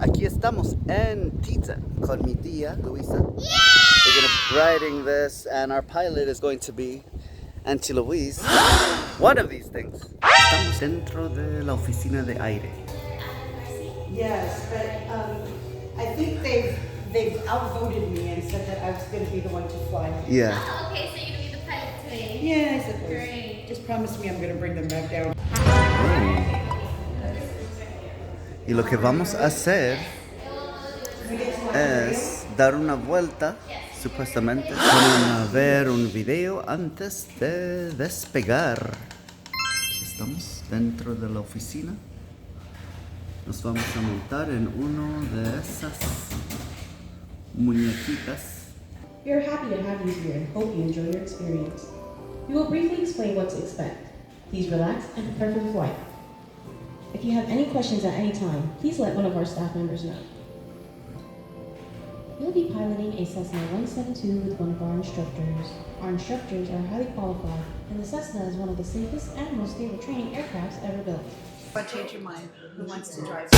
Aquí estamos en TIYAN con mi tía Louise. We're going to be riding this and our pilot is going to be Tía Louise. One of these things. Estamos dentro de la oficina de AIRE. Yes, but I think they've outvoted me and said that I was going to be the one to fly. Yeah. Oh, okay, so you're going to be the pilot today? Yeah, I suppose. Great. Just promise me I'm going to bring them back down. Y lo que vamos a hacer es dar una vuelta, supuestamente. Vamos a ver un video antes de despegar. Aquí estamos dentro de la oficina. Nos vamos a montar en uno de esas muñequitas. We are happy to have you here and hope you enjoy your experience. We will briefly explain what to expect. Please relax and prepare for flight. If you have any questions at any time, please let one of our staff members know. You'll be piloting a Cessna 172 with one of our instructors. Our instructors are highly qualified, and the Cessna is one of the safest and most stable training aircrafts ever built. But change your mind. Who wants to drive?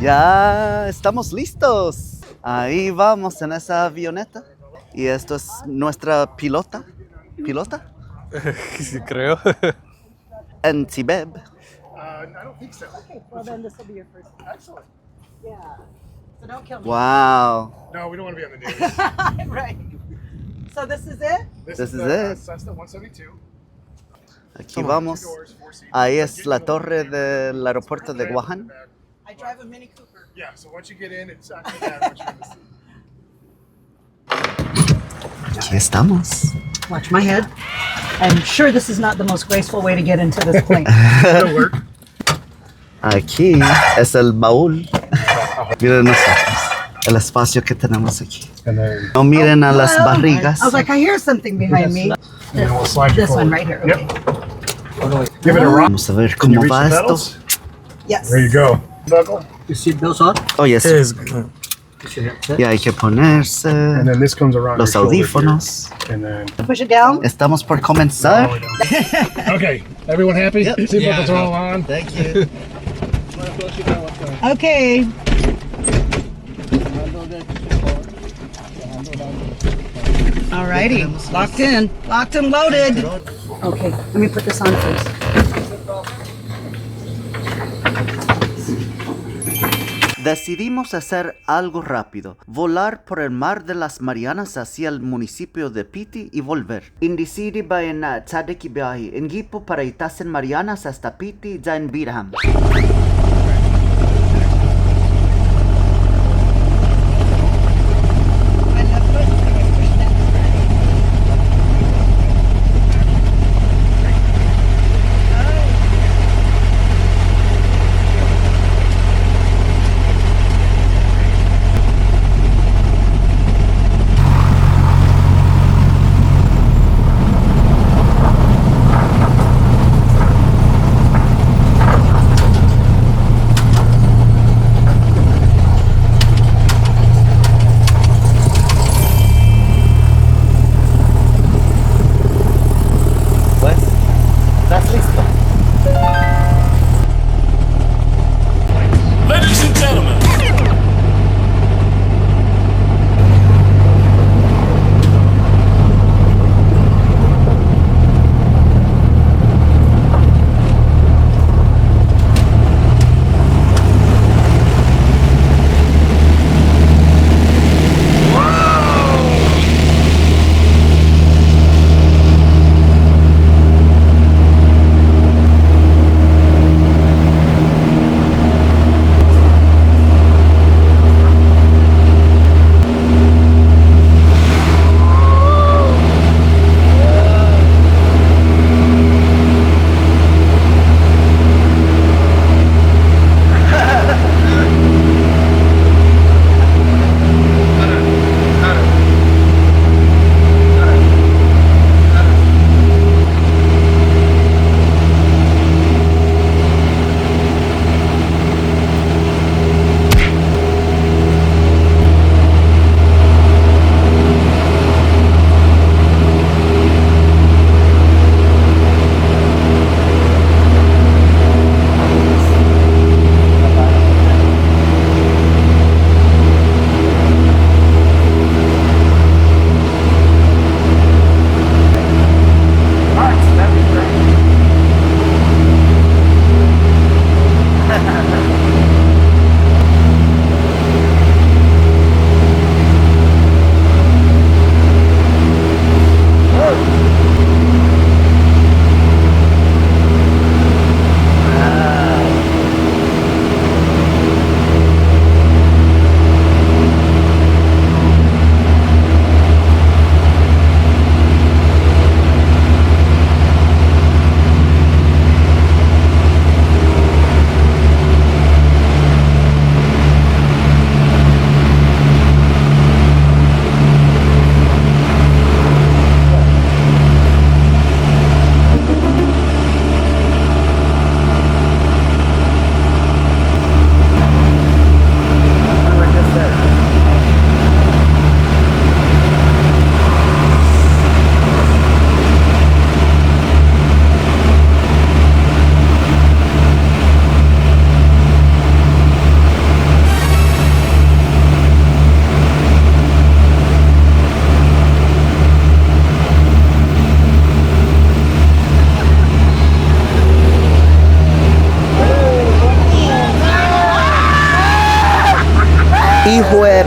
Ya estamos listos. Ahí vamos en esa avioneta. Y esto es nuestra pilota. ¿Pilota? Sí, creo. En Tibet. I don't think so. Okay, well then this will be your first. Excellent. Yeah. So don't kill me. Wow. No, we don't want to be on the news. Right. So this is it? This is the it. Cessna 172. Aquí vamos. Two doors, 4 seats. Ahí es la torre del aeropuerto de Guaján. I drive a Mini Cooper. Yeah, so once you get in, it's actually that once you're in the seat. Aquí estamos. Watch my head. I'm sure this is not the most graceful way to get into this plane. It'll work. Aquí es el baúl. Miren nosotros. El espacio que tenemos aquí. And then No miren a las barrigas. I was like, I hear something behind me. and we'll slide you This one forward. right here. Yep. Okay. Give it a rock. Vamos a ver Can you cómo reach va the esto. pedals? Yes. There you go. Buckle. You see those on? Oh, yes. Es good. Y hay que ponerse And then this comes around los your shoulder audífonos. here. And then. Push it down. Estamos por comenzar. Okay, everyone happy? Yep. Seatbelts are all on. Thank you. Okay. Alrighty. Locked in. Locked and loaded. Okay, let me put this on first. Decidimos hacer algo rápido, volar por el mar de las Marianas hacia el municipio de Piti y volver. Indicidi bayana tsadeki biahi, ingipo para itasen Marianas hasta Piti ya en Birham. Hijo de...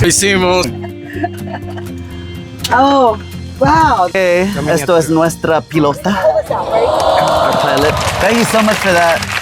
hicimos. Oh, wow. Okay, esto es nuestra pilota. Our pilot. Thank you so much for that.